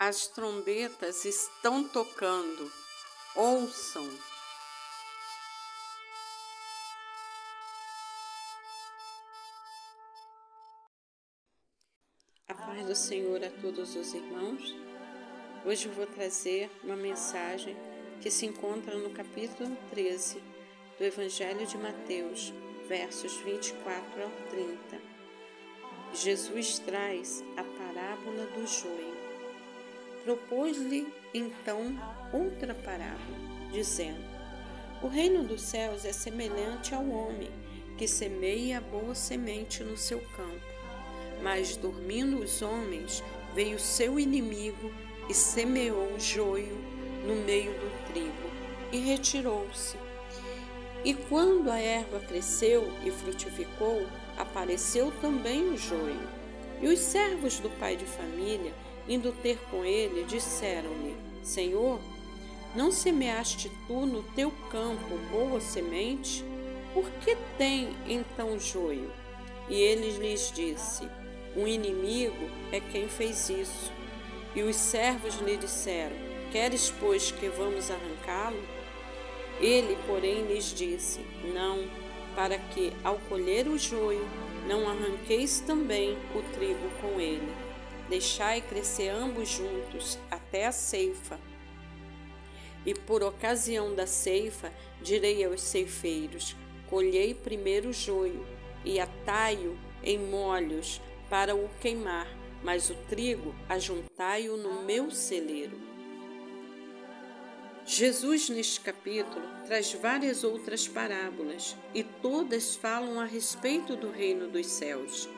As trombetas estão tocando, ouçam. A paz do Senhor a todos os irmãos. Hoje eu vou trazer uma mensagem que se encontra no capítulo 13 do Evangelho de Mateus, versos 24 ao 30. Jesus traz a parábola do joio. Propôs-lhe então outra parábola, dizendo: O reino dos céus é semelhante ao homem que semeia a boa semente no seu campo. Mas, dormindo os homens, veio seu inimigo e semeou o joio no meio do trigo e retirou-se. E quando a erva cresceu e frutificou, apareceu também o joio. E os servos do pai de família, indo ter com ele, disseram-lhe: Senhor, não semeaste tu no teu campo boa semente? Por que tem então joio? E ele lhes disse: O inimigo é quem fez isso. E os servos lhe disseram: Queres, pois, que vamos arrancá-lo? Ele, porém, lhes disse: Não, para que, ao colher o joio, não arranqueis também o trigo com ele. Deixai crescer ambos juntos até a ceifa. E por ocasião da ceifa, direi aos ceifeiros: Colhei primeiro o joio e atai-o em molhos para o queimar, mas o trigo ajuntai-o no meu celeiro. Jesus, neste capítulo, traz várias outras parábolas e todas falam a respeito do reino dos céus.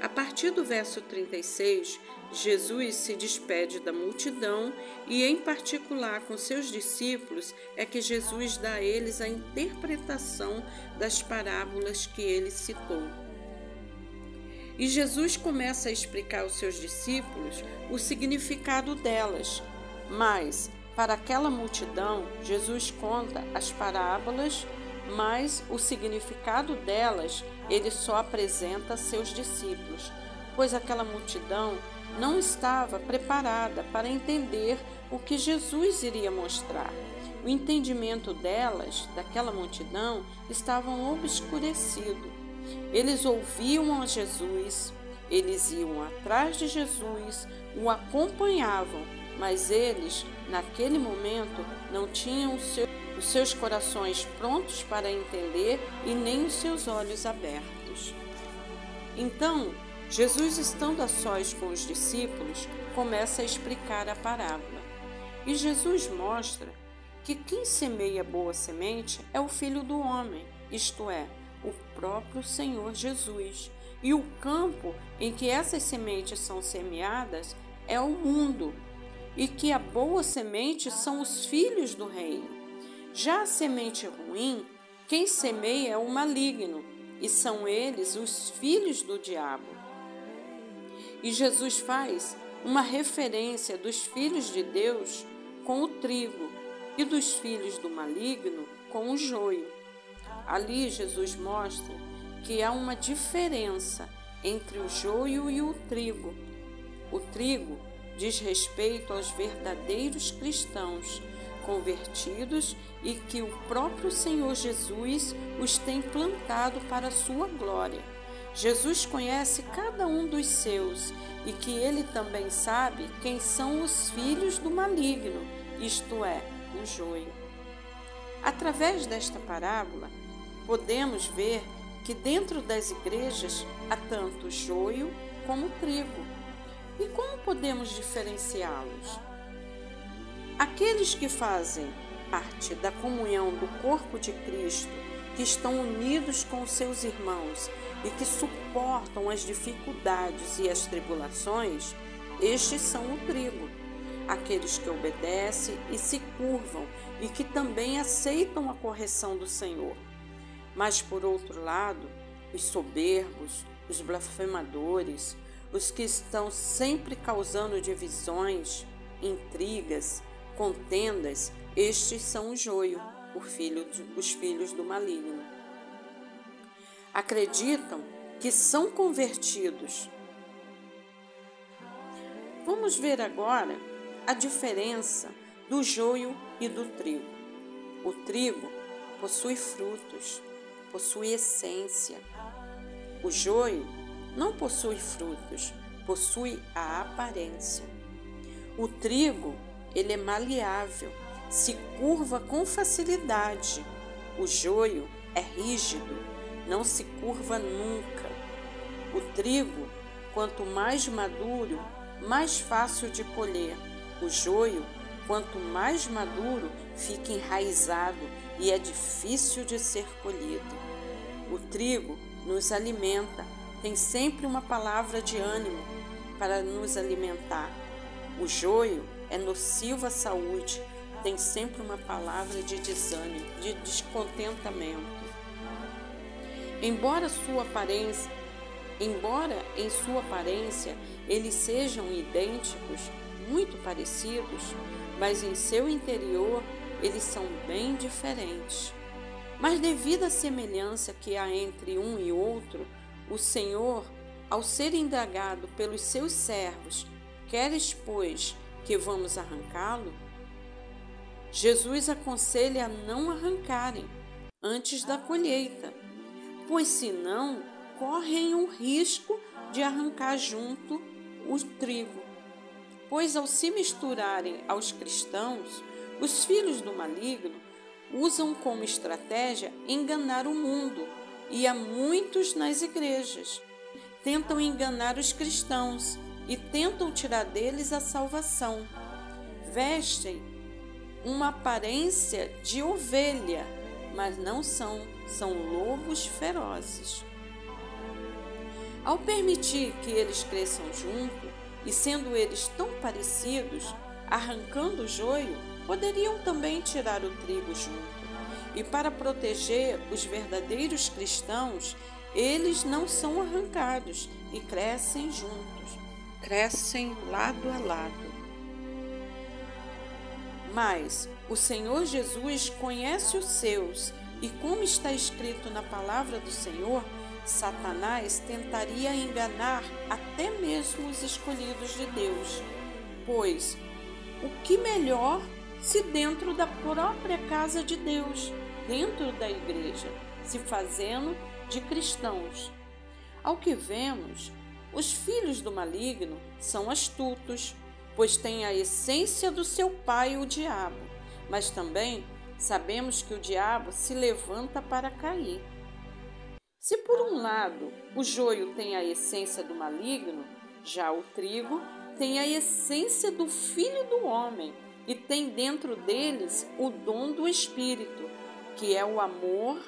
A partir do verso 36, Jesus se despede da multidão e, em particular com seus discípulos, é que Jesus dá a eles a interpretação das parábolas que ele citou. E Jesus começa a explicar aos seus discípulos o significado delas, mas, para aquela multidão, Jesus conta as parábolas, mas o significado delas ele só apresenta a seus discípulos, pois aquela multidão não estava preparada para entender o que Jesus iria mostrar. O entendimento delas, daquela multidão, estava obscurecido. Eles ouviam a Jesus, eles iam atrás de Jesus, o acompanhavam, mas eles, naquele momento, não tinham os seus corações prontos para entender e nem os seus olhos abertos. Então, Jesus, estando a sós com os discípulos, começa a explicar a parábola. E Jesus mostra que quem semeia boa semente é o Filho do Homem, isto é, o próprio Senhor Jesus. E o campo em que essas sementes são semeadas é o mundo, e que a boa semente são os filhos do reino. Já a semente ruim, quem semeia é o maligno, e são eles os filhos do diabo. E Jesus faz uma referência dos filhos de Deus com o trigo e dos filhos do maligno com o joio. Ali Jesus mostra que há uma diferença entre o joio e o trigo. O trigo diz respeito aos verdadeiros cristãos, convertidos e que o próprio Senhor Jesus os tem plantado para a sua glória. Jesus conhece cada um dos seus e que ele também sabe quem são os filhos do maligno, isto é, o joio. Através desta parábola, podemos ver que dentro das igrejas há tanto joio como trigo. E como podemos diferenciá-los? Aqueles que fazem parte da comunhão do corpo de Cristo, que estão unidos com seus irmãos e que suportam as dificuldades e as tribulações, estes são o trigo. Aqueles que obedecem e se curvam e que também aceitam a correção do Senhor. Mas, por outro lado, os soberbos, os blasfemadores, os que estão sempre causando divisões, intrigas, contendas, estes são o joio, os filhos do maligno. Acreditam que são convertidos. Vamos ver agora a diferença do joio e do trigo. O trigo possui frutos, possui essência. O joio não possui frutos, possui a aparência. O trigo, ele é maleável, se curva com facilidade. O joio é rígido, não se curva nunca. O trigo, quanto mais maduro, mais fácil de colher. O joio, quanto mais maduro, fica enraizado e é difícil de ser colhido. O trigo nos alimenta, tem sempre uma palavra de ânimo para nos alimentar. O joio é nocivo à saúde, tem sempre uma palavra de desânimo, de descontentamento. Embora em sua aparência eles sejam idênticos, muito parecidos, mas em seu interior eles são bem diferentes. Mas devido à semelhança que há entre um e outro, o Senhor, ao ser indagado pelos seus servos, queres, pois, que vamos arrancá-lo? Jesus aconselha a não arrancarem antes da colheita, pois senão correm o risco de arrancar junto o trigo. Pois ao se misturarem aos cristãos, os filhos do maligno usam como estratégia enganar o mundo, e há muitos nas igrejas. Tentam enganar os cristãos e tentam tirar deles a salvação. Vestem uma aparência de ovelha, mas não são lobos ferozes. Ao permitir que eles cresçam junto, e sendo eles tão parecidos, arrancando o joio, poderiam também tirar o trigo junto. E para proteger os verdadeiros cristãos, eles não são arrancados e crescem juntos, crescem lado a lado. Mas o Senhor Jesus conhece os seus, e como está escrito na palavra do Senhor, Satanás tentaria enganar até mesmo os escolhidos de Deus, pois o que melhor se dentro da própria casa de Deus, dentro da igreja, se fazendo de cristãos. Ao que vemos, os filhos do maligno são astutos, pois têm a essência do seu pai, o diabo, mas também sabemos que o diabo se levanta para cair. Se por um lado o joio tem a essência do maligno, já o trigo tem a essência do Filho do Homem e tem dentro deles o dom do Espírito, que é o amor,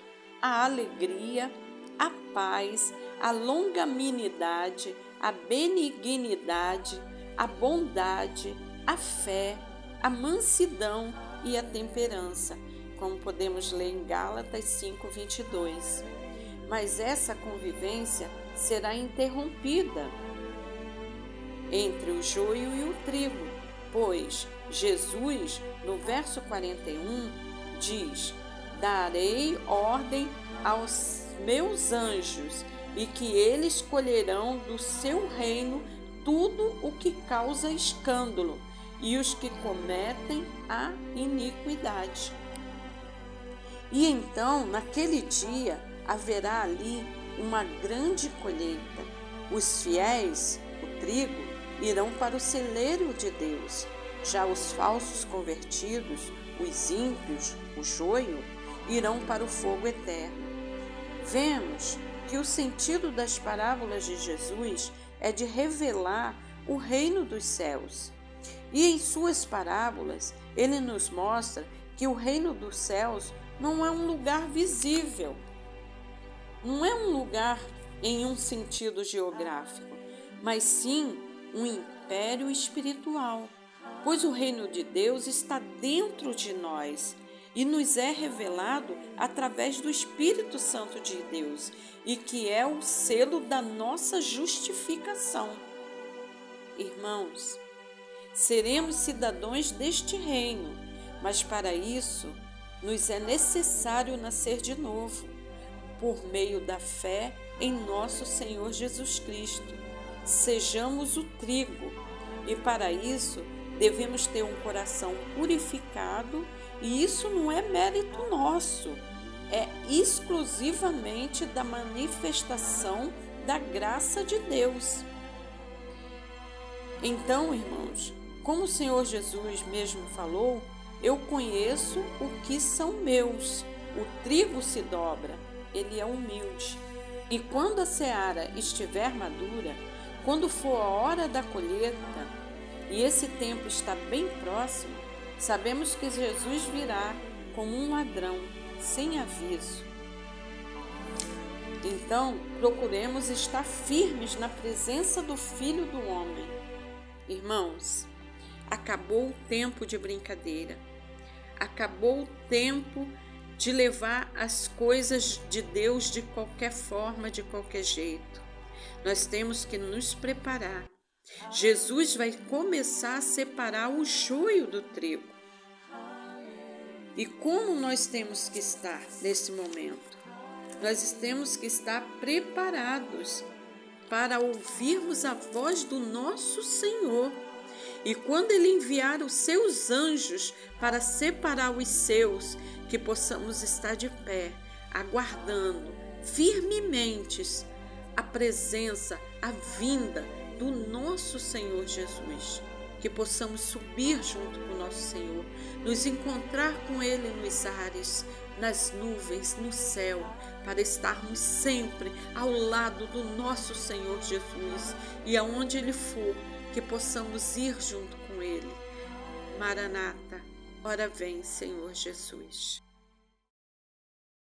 a alegria, a paz, a longanimidade, a benignidade, a bondade, a fé, a mansidão e a temperança, como podemos ler em Gálatas 5:22. Mas essa convivência será interrompida entre o joio e o trigo, pois Jesus, no verso 41, diz: darei ordem aos meus anjos, e que eles colherão do seu reino tudo o que causa escândalo e os que cometem a iniquidade. E então, naquele dia, haverá ali uma grande colheita. Os fiéis, o trigo, irão para o celeiro de Deus. Já os falsos convertidos, os ímpios, o joio, irão para o fogo eterno. Vemos que o sentido das parábolas de Jesus é de revelar o reino dos céus. E em suas parábolas, ele nos mostra que o reino dos céus não é um lugar visível, não é um lugar em um sentido geográfico, mas sim um império espiritual, pois o reino de Deus está dentro de nós e nos é revelado através do Espírito Santo de Deus, e que é o selo da nossa justificação. Irmãos, seremos cidadãos deste reino, mas para isso nos é necessário nascer de novo, por meio da fé em nosso Senhor Jesus Cristo. Sejamos o trigo, e para isso devemos ter um coração purificado, e isso não é mérito nosso, é exclusivamente da manifestação da graça de Deus. Então, irmãos, como o Senhor Jesus mesmo falou, eu conheço o que são meus. O trigo se dobra, ele é humilde. E quando a seara estiver madura, quando for a hora da colheita, e esse tempo está bem próximo, sabemos que Jesus virá como um ladrão, sem aviso. Então, procuremos estar firmes na presença do Filho do Homem. Irmãos, acabou o tempo de brincadeira. Acabou o tempo de levar as coisas de Deus de qualquer forma, de qualquer jeito. Nós temos que nos preparar. Jesus vai começar a separar o joio do trigo. E como nós temos que estar nesse momento? Nós temos que estar preparados para ouvirmos a voz do nosso Senhor. E quando Ele enviar os seus anjos para separar os seus, que possamos estar de pé, aguardando firmemente a presença, a vinda do nosso Senhor Jesus. Que possamos subir junto com o nosso Senhor, nos encontrar com Ele nos ares, nas nuvens, no céu, para estarmos sempre ao lado do nosso Senhor Jesus, e aonde Ele for, que possamos ir junto com Ele. Maranata, ora vem, Senhor Jesus.